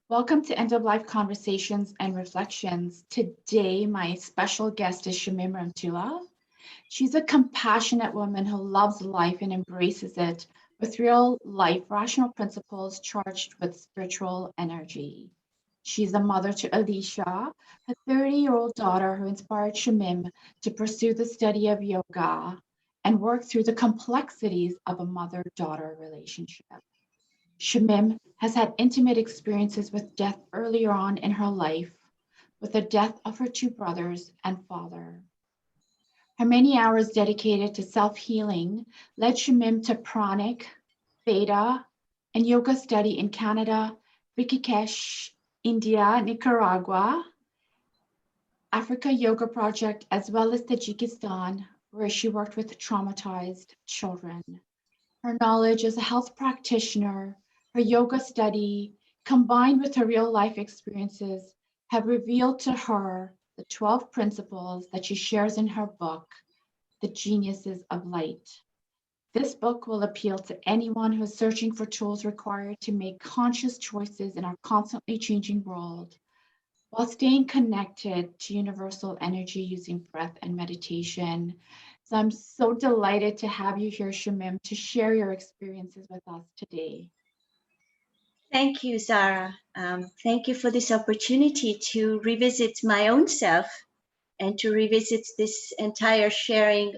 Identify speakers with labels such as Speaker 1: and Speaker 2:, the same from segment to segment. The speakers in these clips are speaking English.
Speaker 1: Welcome to End of Life Conversations and Reflections. Today, my special guest is Shamim Ramtula. She's a compassionate woman who loves life and embraces it with real life rational principles charged with spiritual energy. She's a mother to Alishia, a 30-year-old daughter who inspired Shamim to pursue the study of yoga and work through the complexities of a mother-daughter relationship. Shamim has had intimate experiences with death earlier on in her life, with the death of her two brothers and father. Her many hours dedicated to self-healing led Shamim to pranic, theta, and yoga study in Canada, Rishikesh, India, Nicaragua, Africa Yoga Project, as well as Tajikistan, where she worked with traumatized children. Her knowledge as a health practitioner, her yoga study, combined with her real life experiences, have revealed to her the 12 principles that she shares in her book, The Geniuses of Light. This book will appeal to anyone who is searching for tools required to make conscious choices in our constantly changing world, while staying connected to universal energy using breath and meditation. So I'm so delighted to have you here, Shamim, to share your experiences with us today.
Speaker 2: Thank you, Zara. Thank you for this opportunity to revisit my own self and to revisit this entire sharing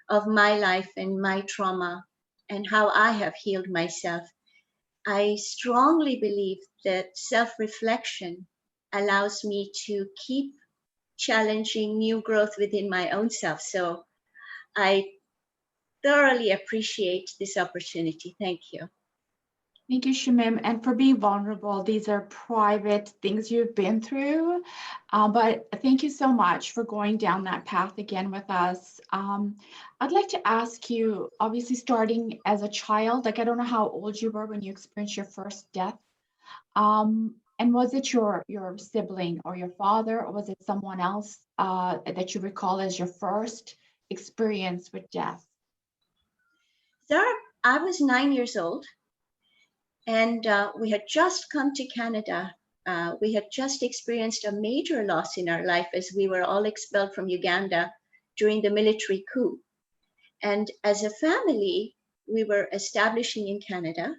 Speaker 2: of my life and my trauma and how I have healed myself. I strongly believe that self-reflection allows me to keep challenging new growth within my own self. So I thoroughly appreciate this opportunity. Thank you.
Speaker 1: Thank you, Shamim, and for being vulnerable. These are private things you've been through, but thank you so much for going down that path again with us. I'd like to ask you, obviously starting as a child, like I don't know how old you were when you experienced your first death, and was it your sibling or your father, or was it someone else that you recall as your first experience with death?
Speaker 2: Zara, I was 9 years old. And we had just come to Canada. We had just experienced a major loss in our life as we were all expelled from Uganda during the military coup. And as a family, we were establishing in Canada,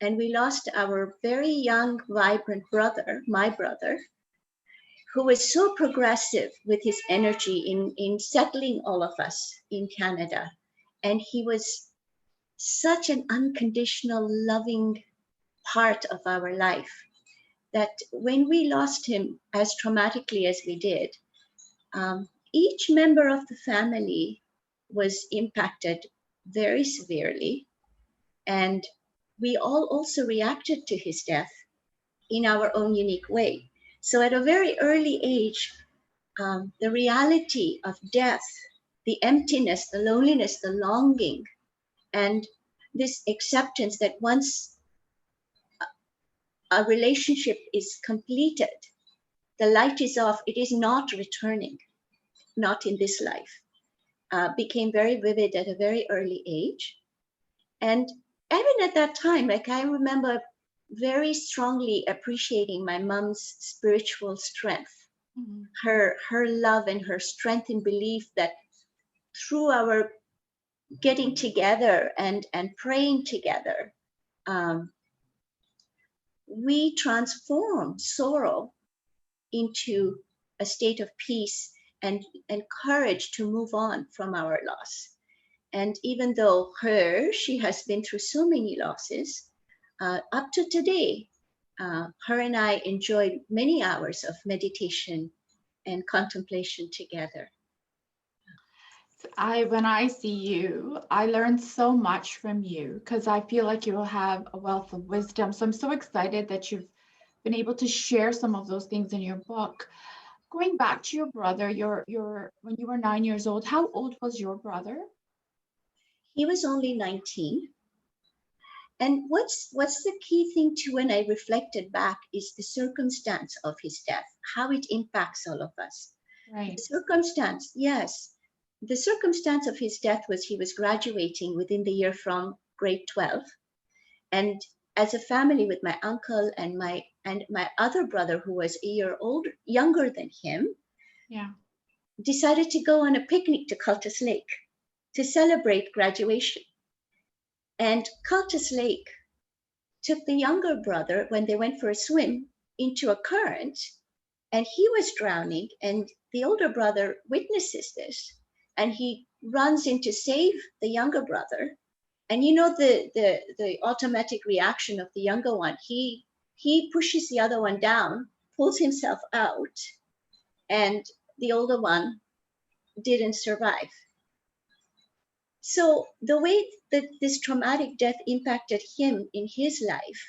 Speaker 2: and we lost our very young, vibrant brother, my brother, who was so progressive with his energy in settling all of us in Canada. And he was such an unconditional, loving part of our life that when we lost him as traumatically as we did, each member of the family was impacted very severely. And we all also reacted to his death in our own unique way. So at a very early age, the reality of death, the emptiness, the loneliness, the longing, and this acceptance that once a relationship is completed, the light is off, it is not returning, not in this life, became very vivid at a very early age. And even at that time, like I remember very strongly appreciating my mom's spiritual strength,
Speaker 1: Mhm.
Speaker 2: her love and her strength in belief that through our getting together and praying together, we transform sorrow into a state of peace and courage to move on from our loss. And even though she has been through so many losses, up to today, her and I enjoyed many hours of meditation and contemplation together.
Speaker 1: When I see you, I learn so much from you because I feel like you have a wealth of wisdom. So I'm so excited that you've been able to share some of those things in your book. Going back to your brother, your when you were 9 years old, how old was your brother?
Speaker 2: He was only 19. And what's the key thing to when I reflected back is the circumstance of his death, how it impacts all of us. The
Speaker 1: Right.
Speaker 2: circumstance, yes. The circumstance of his death was he was graduating within the year from grade 12. And as a family with my uncle and my and my other brother, who was a year younger than him,
Speaker 1: Yeah.
Speaker 2: decided to go on a picnic to Cultus Lake to celebrate graduation. And Cultus Lake took the younger brother, when they went for a swim, into a current, and he was drowning, and the older brother witnesses this, and he runs in to save the younger brother. And you know the automatic reaction of the younger one, he pushes the other one down, pulls himself out, and the older one didn't survive. So the way that this traumatic death impacted him in his life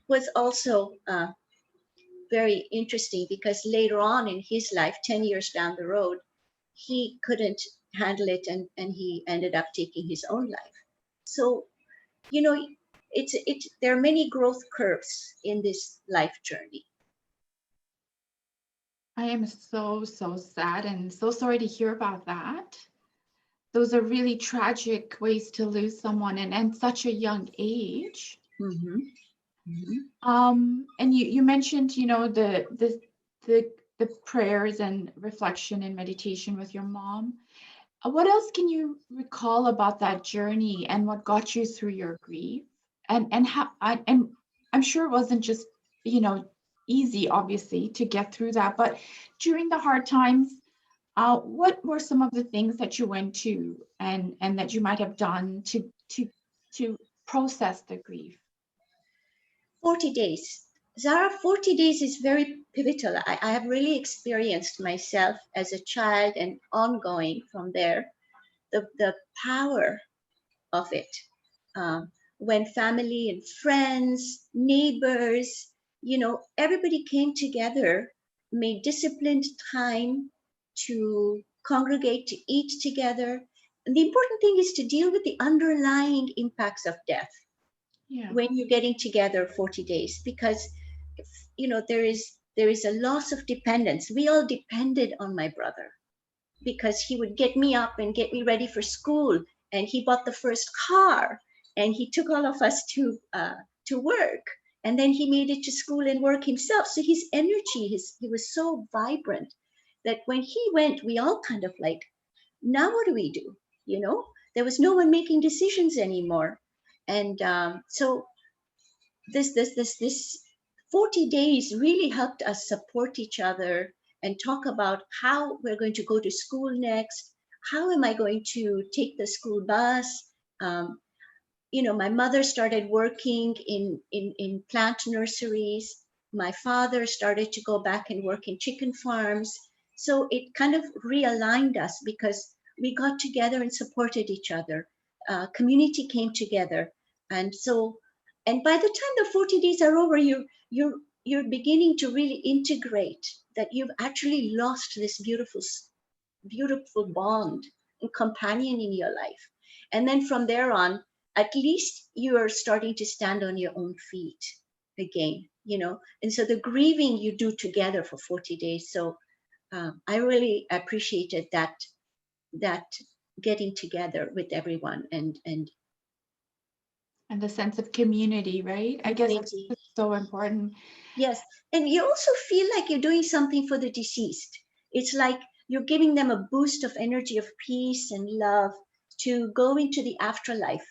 Speaker 2: was also very interesting, because later on in his life, 10 years down the road, he couldn't handle it, and he ended up taking his own life. So, you know, there are many growth curves in this life journey.
Speaker 1: I am so sad and so sorry to hear about that. Those are really tragic ways to lose someone and such a young age.
Speaker 2: Mm-hmm. Mm-hmm.
Speaker 1: And you mentioned, you know, the prayers and reflection and meditation with your mom. What else can you recall about that journey and what got you through your grief? And how and I'm sure it wasn't just, you know, easy, obviously, to get through that, but during the hard times, what were some of the things that you went to and that you might have done to process the grief?
Speaker 2: 40 days. Zara, 40 days is very pivotal. I have really experienced myself as a child and ongoing from there, the power of it. When family and friends, neighbors, you know, everybody came together, made disciplined time to congregate, to eat together. And the important thing is to deal with the underlying impacts of death.
Speaker 1: Yeah.
Speaker 2: When you're getting together 40 days, because you know there is a loss of dependence. We all depended on my brother, because he would get me up and get me ready for school, and he bought the first car, and he took all of us to work, and then he made it to school and work himself. So his energy, he was so vibrant that when he went, we all kind of like, now what do we do? You know, there was no one making decisions anymore. And so this 40 days really helped us support each other and talk about how we're going to go to school next. How am I going to take the school bus? You know, my mother started working in plant nurseries. My father started to go back and work in chicken farms. So it kind of realigned us, because we got together and supported each other. Community came together. And so, and by the time the 40 days are over, you're beginning to really integrate that you've actually lost this beautiful bond and companion in your life. And then from there on, at least you are starting to stand on your own feet again, you know. And so the grieving you do together for 40 days. So I really appreciated that getting together with everyone
Speaker 1: And the sense of community, right? I guess
Speaker 2: community.
Speaker 1: it's so important.
Speaker 2: Yes. And you also feel like you're doing something for the deceased. It's like you're giving them a boost of energy, of peace and love to go into the afterlife,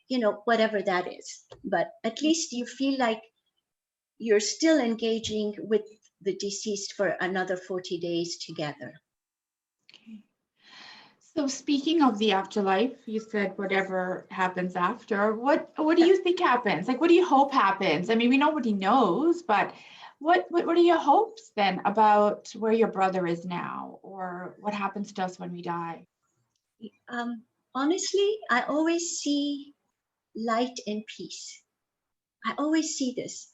Speaker 2: you know, whatever that is. But at least you feel like you're still engaging with the deceased for another 40 days together.
Speaker 1: Okay. So speaking of the afterlife, you said whatever happens after. What do you think happens? Like, what do you hope happens? I mean, we nobody knows, but what are your hopes then about where your brother is now, or what happens to us when we die?
Speaker 2: Honestly, I always see light and peace. I always see this.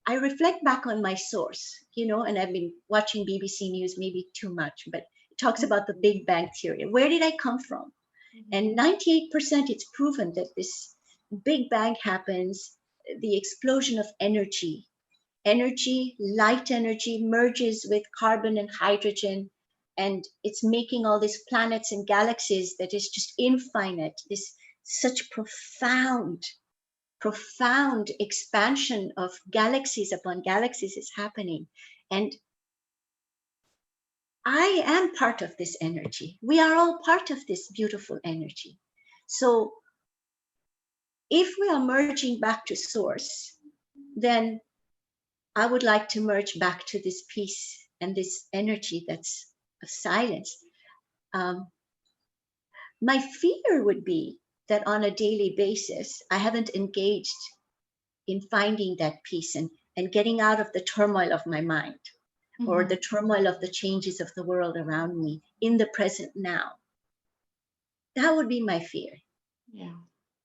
Speaker 2: I reflect back on my source, you know, and I've been watching BBC News maybe too much, but it talks about the Big Bang Theory. Where did I come from? And 98% it's proven that this Big Bang happens, the explosion of energy. Energy, light energy, merges with carbon and hydrogen, and it's making all these planets and galaxies that is just infinite, this such profound profound expansion of galaxies upon galaxies is happening. And I am part of this energy. We are all part of this beautiful energy. So if we are merging back to source, then I would like to merge back to this peace and this energy that's of silence. My fear would be that on a daily basis, I haven't engaged in finding that peace and getting out of the turmoil of my mind or the turmoil of the changes of the world around me in the present now. That would be my fear.
Speaker 1: Yeah.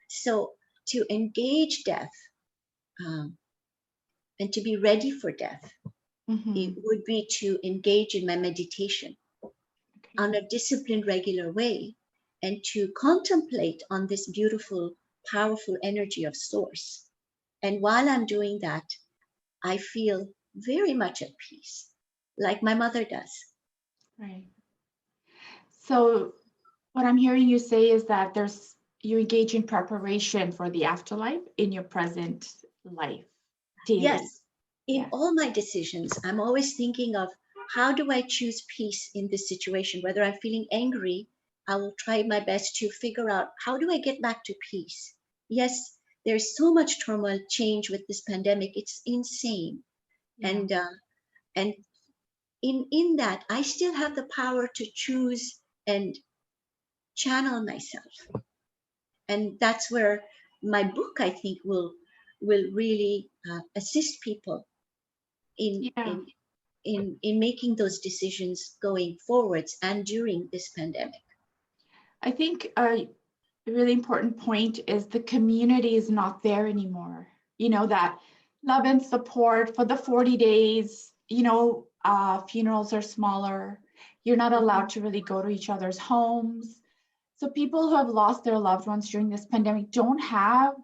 Speaker 2: So to engage death and to be ready for death, it would be to engage in my meditation on a disciplined, regular way, and to contemplate on this beautiful, powerful energy of source. And while I'm doing that, I feel very much at peace, like my mother does.
Speaker 1: Right. So what I'm hearing you say is that you engage in preparation for the afterlife in your present life daily.
Speaker 2: Yes, in all my decisions, I'm always thinking of how do I choose peace in this situation? Whether I'm feeling angry, I will try my best to figure out how do I get back to peace? Yes, there's so much turmoil, change with this pandemic. It's insane. Yeah. And in that, I still have the power to choose and channel myself. And that's where my book, I think, will really assist people in making those decisions going forwards and during this pandemic.
Speaker 1: I think a really important point is the community is not there anymore. You know, that love and support for the 40 days, funerals are smaller. You're not allowed to really go to each other's homes. So people who have lost their loved ones during this pandemic don't have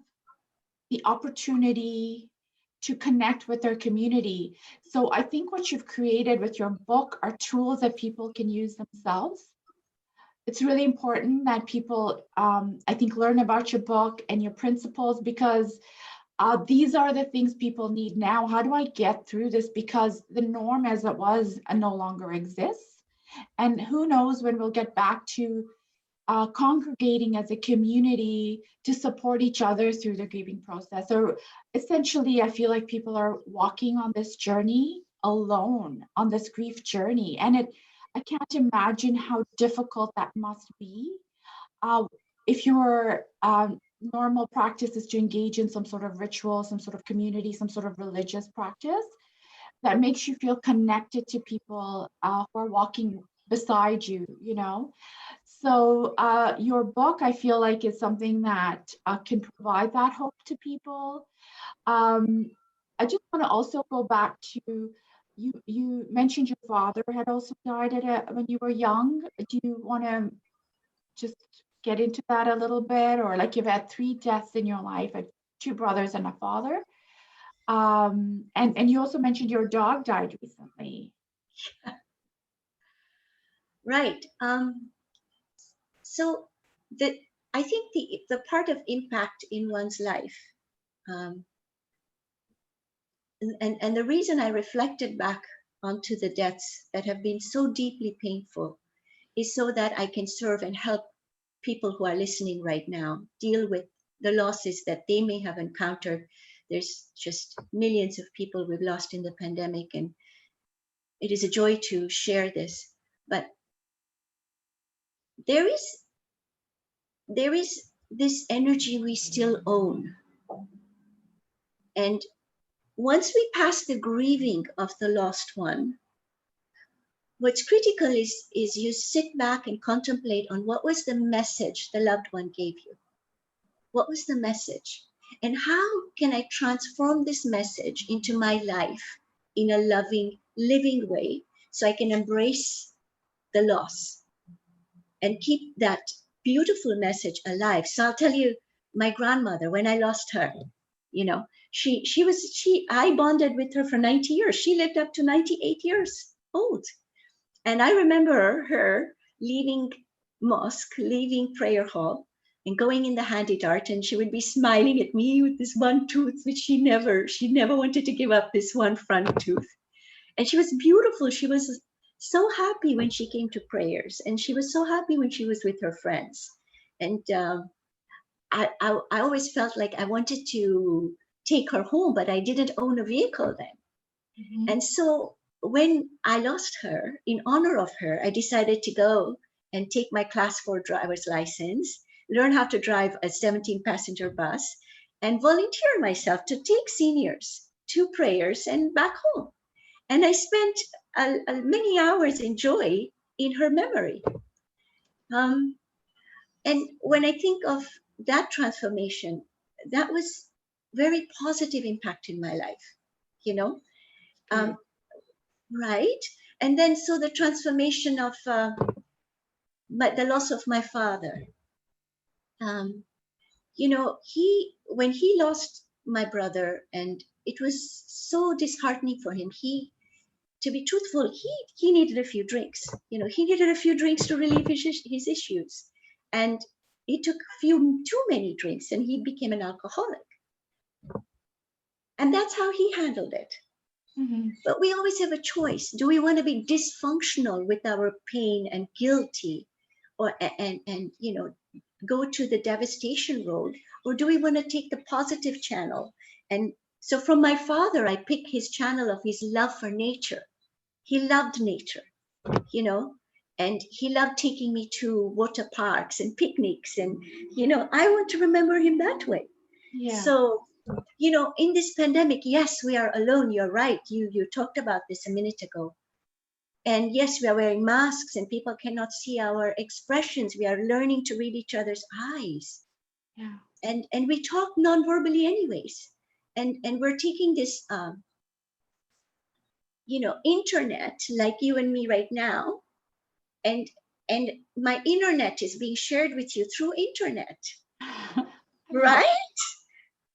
Speaker 1: the opportunity to connect with their community. So I think what you've created with your book are tools that people can use themselves. It's really important that people, I think, learn about your book and your principles, because these are the things people need now. How do I get through this? Because the norm as it was no longer exists. And who knows when we'll get back to congregating as a community to support each other through the grieving process. So essentially, I feel like people are walking on this journey alone, on this grief journey. And I can't imagine how difficult that must be. If your normal practice is to engage in some sort of ritual, some sort of community, some sort of religious practice that makes you feel connected to people who are walking beside you, So your book, I feel like, is something that can provide that hope to people. I just want to also go back to, you mentioned your father had also died when you were young. Do you want to just get into that a little bit? Or like, you've had 3 deaths in your life, 2 brothers and a father. And you also mentioned your dog died recently.
Speaker 2: Right. So I think the part of impact in one's life, and the reason I reflected back onto the deaths that have been so deeply painful is so that I can serve and help people who are listening right now deal with the losses that they may have encountered. There's just millions of people we've lost in the pandemic, and it is a joy to share this. But there is this energy we still own. And once we pass the grieving of the lost one, what's critical is you sit back and contemplate on what was the message the loved one gave you. What was the message? And how can I transform this message into my life in a loving, living way so I can embrace the loss and keep that beautiful message alive? So I'll tell you, my grandmother, when I lost her, I bonded with her for 90 years. She lived up to 98 years old. And I remember her leaving mosque, leaving prayer hall, and going in the handy dart, and she would be smiling at me with this one tooth, which she never wanted to give up, this one front tooth. And she was beautiful. She was so happy when she came to prayers, and she was so happy when she was with her friends. And I always felt like I wanted to take her home, but I didn't own a vehicle then.
Speaker 1: Mhm.
Speaker 2: And so when I lost her, in honor of her, I decided to go and take my class 4 driver's license, learn how to drive a 17 passenger bus, and volunteer myself to take seniors to prayers and back home. And I spent many hours in joy in her memory. And when I think of that transformation, that was very positive impact in my life, you know,
Speaker 1: Good.
Speaker 2: right? And then so the transformation of the loss of my father. Um, he when he lost my brother, and it was so disheartening for him. To be truthful, he needed a few drinks. He needed a few drinks to relieve his issues, and he took too many drinks, and he became an alcoholic. And that's how he handled it.
Speaker 1: Mhm.
Speaker 2: But we always have a choice. Do we want to be dysfunctional with our pain and guilty, or and go to the devastation road, or do we want to take the positive channel? And so from my father, I pick his channel of his love for nature. He loved nature, and he loved taking me to water parks and picnics, and I want to remember him that way.
Speaker 1: Yeah.
Speaker 2: So in this pandemic, yes, we are alone. You're right. You talked about this a minute ago. And yes, we are wearing masks and people cannot see our expressions. We are learning to read each other's eyes.
Speaker 1: Yeah.
Speaker 2: And we talk non-verbally anyways. And we're taking this internet, like you and me right now, and my internet is being shared with you through internet.
Speaker 1: Love
Speaker 2: Right?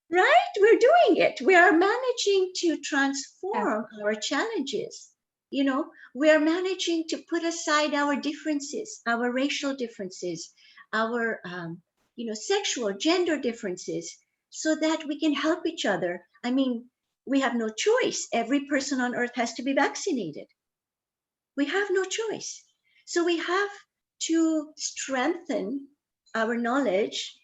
Speaker 2: Right? We're doing it. We are managing to
Speaker 1: that.
Speaker 2: transform our challenges. We are managing to put aside our differences, our racial differences, our, sexual, gender differences, so that we can help each other. I mean, we have no choice. Every person on earth has to be vaccinated. We have no choice. So we have to strengthen our knowledge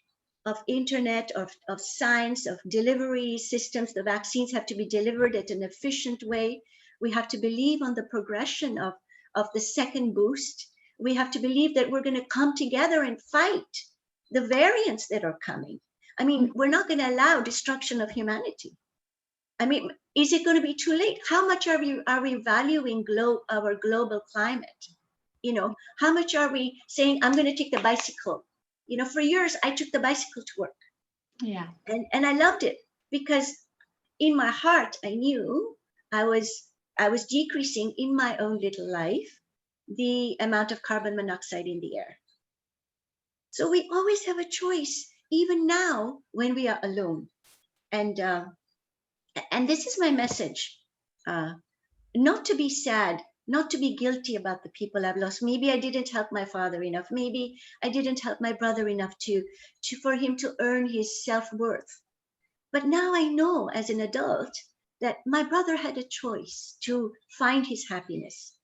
Speaker 2: of internet, of science, of delivery systems. The vaccines have to be delivered at an efficient way. We have to believe on the progression of the second boost. We have to believe that we're going to come together and fight the variants that are coming. I mean, we're not going to allow destruction of humanity. I mean, is it going to be too late? How much are we valuing our global climate? How much are we saying, I'm going to take the bicycle? For years, I took the bicycle to work.
Speaker 1: Yeah.
Speaker 2: And I loved it because in my heart, I knew I was decreasing in my own little life the amount of carbon monoxide in the air. So we always have a choice, even now when we are alone. And this is my message. Not to be sad, not to be guilty about the people I've lost. Maybe I didn't help my father enough. Maybe I didn't help my brother enough for him to earn his self-worth. But now I know as an adult that my brother had a choice to find his happiness,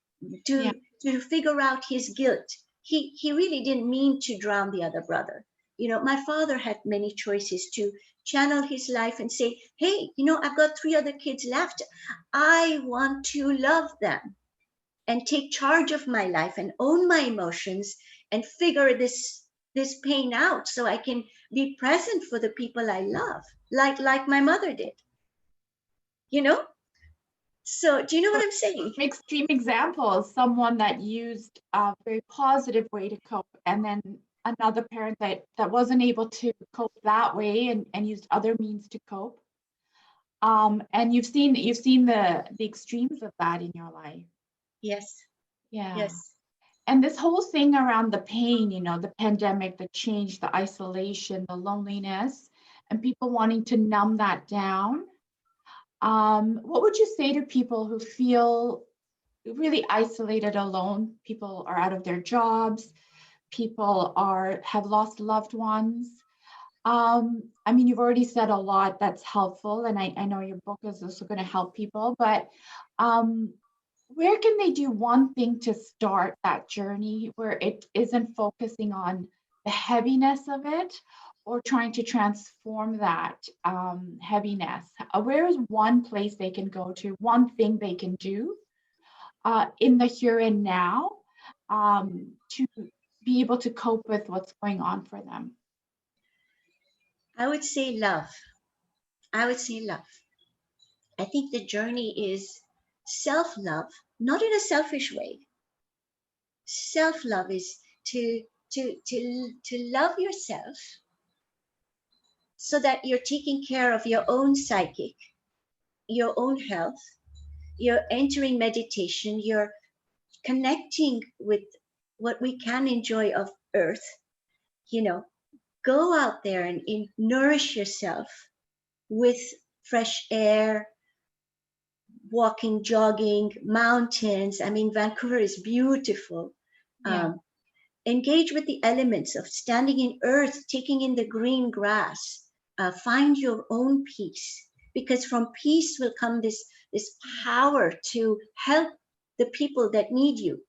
Speaker 1: Yeah.
Speaker 2: to figure out his guilt. He really didn't mean to drown the other brother. My father had many choices to channel his life and say, hey, I've got 3 other kids left. I want to love them and take charge of my life and own my emotions and figure this pain out so I can be present for the people I love, like my mother did. So do you know what I'm saying?
Speaker 1: Extreme example, someone that used a very positive way to cope, and then another parent that wasn't able to cope that way and used other means to cope. And you've seen the extremes of that in your life.
Speaker 2: Yes.
Speaker 1: Yeah.
Speaker 2: Yes.
Speaker 1: And this whole thing around the pain, the pandemic, the change, the isolation, the loneliness, and people wanting to numb that down. What would you say to people who feel really isolated, alone? People are out of their jobs. people have lost loved ones. I mean, you've already said a lot that's helpful, and I know your book is also going to help people, but where can they do one thing to start that journey where it isn't focusing on the heaviness of it or trying to transform that heaviness? Where is one place they can go to, one thing they can do in the here and now to be able to cope with what's going on for them?
Speaker 2: I would say love. I would say love. I think the journey is self love, not in a selfish way. Self love is to love yourself so that you're taking care of your own psychic, your own health, you're entering meditation, you're connecting with what we can enjoy of earth. You know, go out there and nourish yourself with fresh air, walking, jogging, mountains. I mean, Vancouver is beautiful.
Speaker 1: Yeah.
Speaker 2: Engage with the elements of standing in earth, taking in the green grass. Find your own peace, because from peace will come this power to help the people that need you.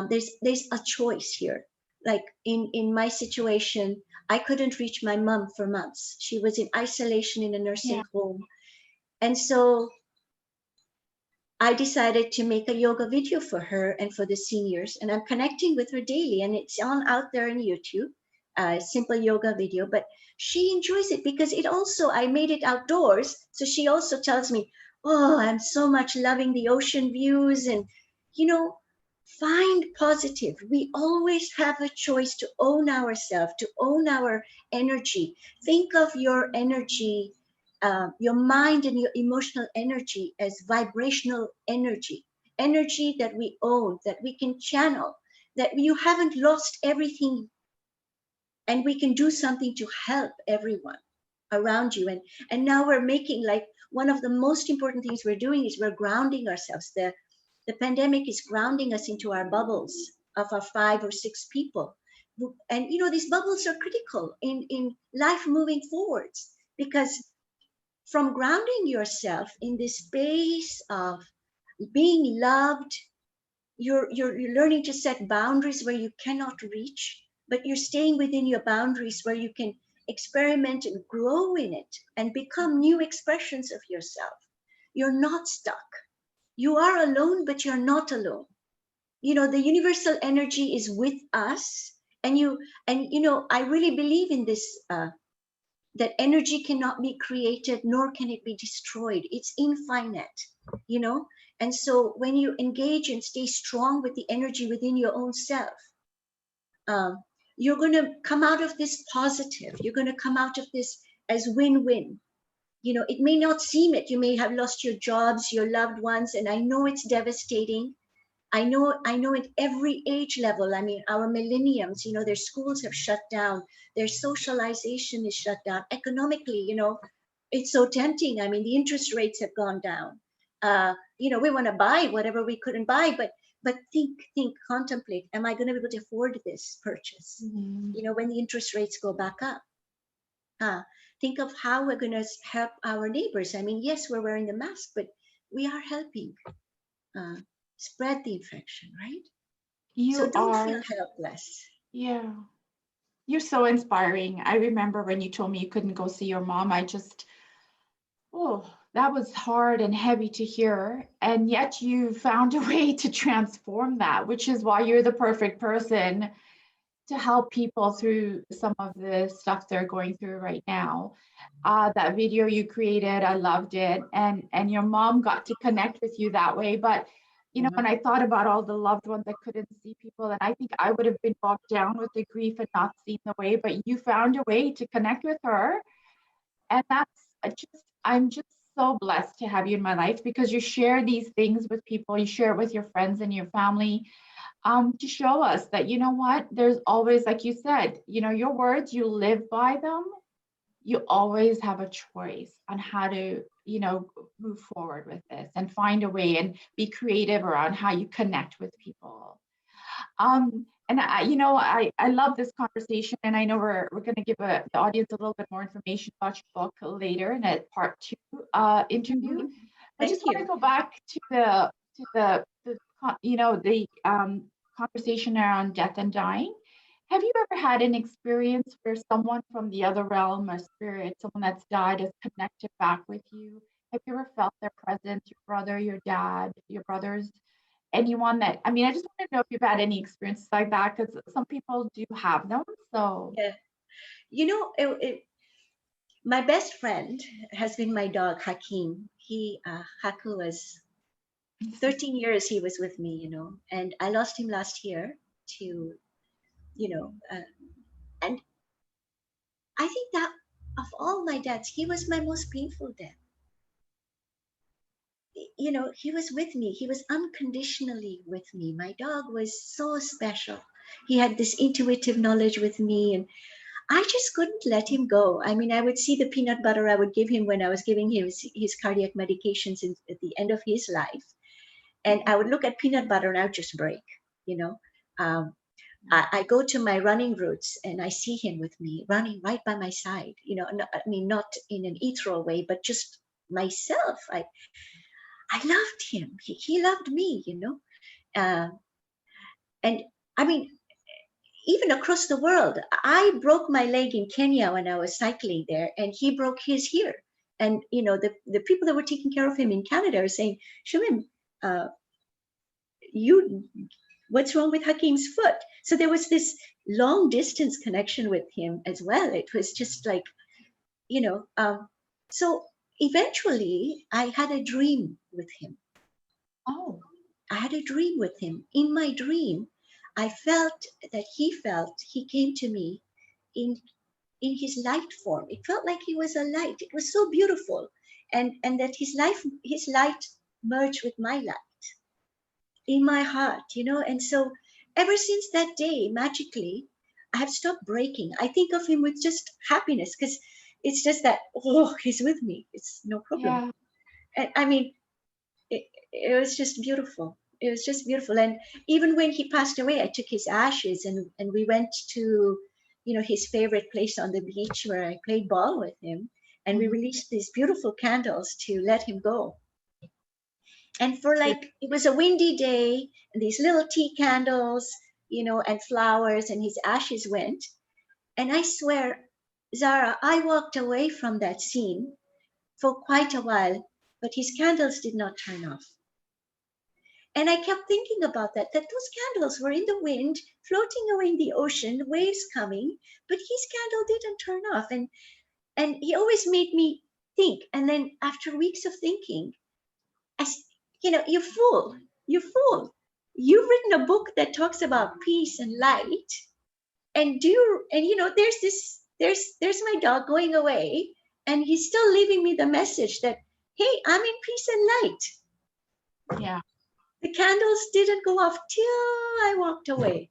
Speaker 2: There's a choice here. Like in my situation, I couldn't reach my mom for months. She was in isolation in a nursing
Speaker 1: Yeah.
Speaker 2: home, and so I decided to make a yoga video for her and for the seniors, and I'm connecting with her daily, and it's on out there on YouTube, simple yoga video. But she enjoys it because it also I made it outdoors, so she also tells me, "Oh, I'm so much loving the ocean views," and you know, find positive. We always have a choice to own ourselves, to own our energy. Think of your energy, your mind and your emotional energy as vibrational energy, energy that we own, that we can channel, that you haven't lost everything, and we can do something to help everyone around you. And now we're making, like, one of the most important things we're doing is we're grounding ourselves. The pandemic is grounding us into our bubbles of our 5 or 6 people. And these bubbles are critical in life moving forwards, because from grounding yourself in this space of being loved, you're learning to set boundaries where you cannot reach, but you're staying within your boundaries where you can experiment and grow in it and become new expressions of yourself. You're not stuck. You are alone, but you're not alone. The universal energy is with us. And I really believe in this, that energy cannot be created, nor can it be destroyed. It's infinite, you know? And so when you engage and stay strong with the energy within your own self, um, you're going to come out of this positive. You're going to come out of this as win-win. It may not seem it. You may have lost your jobs, your loved ones, and I know it's devastating. I know at every age level. I mean, our millenniums, their schools have shut down, their socialization is shut down. Economically, it's so tempting. I mean, the interest rates have gone down. We want to buy whatever we couldn't buy, but think, contemplate. Am I going to be able to afford this purchase?
Speaker 1: Mm-hmm.
Speaker 2: When the interest rates go back up. Think of how we're going to help our neighbors. I mean, yes, we're wearing the mask, but we are helping spread the infection, right? So
Speaker 1: You
Speaker 2: don't feel
Speaker 1: are,
Speaker 2: helpless.
Speaker 1: yeah, you're so inspiring. I remember when you told me you couldn't go see your mom, oh, that was hard and heavy to hear. And yet you found a way to transform that, which is why you're the perfect person to help people through some of the stuff they're going through right now. That video you created, I loved it, and your mom got to connect with you that way. But when I thought about all the loved ones that couldn't see people, and I think I would have been bogged down with the grief and not seen the way, but you found a way to connect with her, and I'm just so blessed to have you in my life because you share these things with people, you share it with your friends and your family, to show us that, you know what, there's always, like you said, your words, you live by them. You always have a choice on how to, move forward with this and find a way and be creative around how you connect with people. And I love this conversation, and I know we're going to give the audience a little bit more information about your book later in a part 2 interview.
Speaker 2: Mhm.
Speaker 1: I
Speaker 2: Thank
Speaker 1: just want
Speaker 2: you.
Speaker 1: to go back to the conversation around death and dying. Have you ever had an experience where someone from the other realm or spirit, someone that's died, has connected back with you? Have you ever felt their presence, your brother, your dad, your brothers, anyone that, I mean, I just want to know if you've had any experiences like that, because some people do have them. So,
Speaker 2: Yeah. You know, my best friend has been my dog, Hakim. Haku was 13 years he was with me, and I lost him last year to, you know, and I think that of all my deaths, he was my most painful death. He was with me. He was unconditionally with me. My dog was so special. He had this intuitive knowledge with me, and I just couldn't let him go. I mean, I would see the peanut butter I would give him when I was giving him his cardiac medications at the end of his life. And I would look at peanut butter and I would just break, you know. Um, I go to my running routes and I see him with me running right by my side, I mean, not in an ethereal way, but just myself. I loved him. He loved me, Uh, and I mean, even across the world, I broke my leg in Kenya when I was cycling there, and he broke his here. And, the people that were taking care of him in Canada are saying, Shamim, uh, what's wrong with Hakim's foot? So there was this long distance connection with him as well. It was just like, so eventually I had a dream with him.
Speaker 1: oh,
Speaker 2: I had a dream with him. In my dream, I felt that he came to me in in his light form. It felt like he was a light. It was so beautiful. And that his light merged with my light in my heart, and so ever since that day, magically, I have stopped breaking. I think of him with just happiness because it's just that, oh, he's with me. It's no problem.
Speaker 1: yeah.
Speaker 2: And I mean, it was just beautiful. It was just beautiful. And even when he passed away, I took his ashes and we went to, his favorite place on the beach where I played ball with him. And we
Speaker 1: Mhm.
Speaker 2: released these beautiful candles to let him go. And for
Speaker 1: Sure.
Speaker 2: like, it was a windy day, and these little tea candles, and flowers, and his ashes went. And I swear, Zara, I walked away from that scene for quite a while, but his candles did not turn off. And I kept thinking about that those candles were in the wind, floating away in the ocean, the waves coming, but his candle didn't turn off. And he always made me think. And then after weeks of thinking, as you fool, you fool. You've written a book that talks about peace and light, and there's my dog going away, and he's still leaving me the message that, hey, I'm in peace and light.
Speaker 1: Yeah.
Speaker 2: The candles didn't go off till I walked away.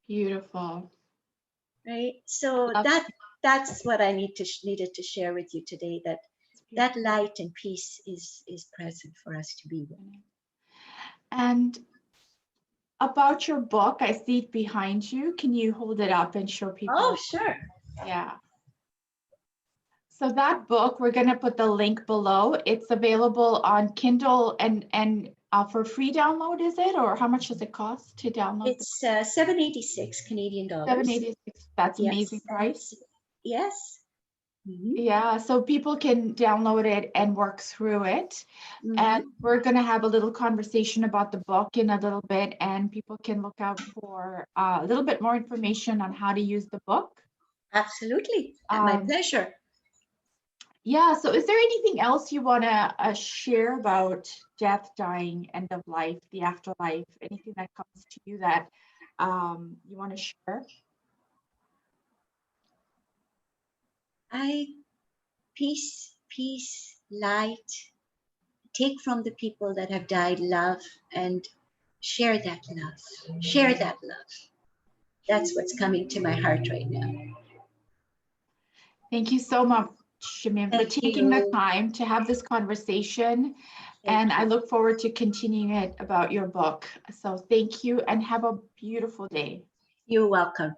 Speaker 1: Beautiful.
Speaker 2: Right. So
Speaker 1: Love
Speaker 2: that's what I needed to share with you today. That
Speaker 1: this.
Speaker 2: that
Speaker 1: Beautiful.
Speaker 2: light and peace is present for us to be with.
Speaker 1: And about your book, I see it behind you. Can you hold it up and show
Speaker 2: Oh,
Speaker 1: people?
Speaker 2: sure.
Speaker 1: Yeah. So that book, we're going to put the link below. It's available on Kindle and for free download, is it? Or how much does it cost to download?
Speaker 2: It's 786 Canadian dollars.
Speaker 1: 786. That's amazing
Speaker 2: Yes.
Speaker 1: price.
Speaker 2: Yes. Mm-hmm.
Speaker 1: Yeah, so people can download it and work through it. And
Speaker 2: Mm-hmm.
Speaker 1: we're going to have a little conversation about the book in a little bit, and people can look out for a little bit more information on how to use the book.
Speaker 2: Absolutely. My
Speaker 1: Um,
Speaker 2: pleasure.
Speaker 1: yeah, so is there anything else you want to share about death, dying, end of life, the afterlife, anything that comes to you that you want to share?
Speaker 2: I peace, light. Take from the people that have died love and share that love. Share that love. That's what's coming to my heart right now.
Speaker 1: Thank you so much, Shamim, for
Speaker 2: Thank
Speaker 1: taking the
Speaker 2: you.
Speaker 1: time to have this conversation. And I look forward to continuing it about your book. So thank you and have a beautiful day.
Speaker 2: You're welcome.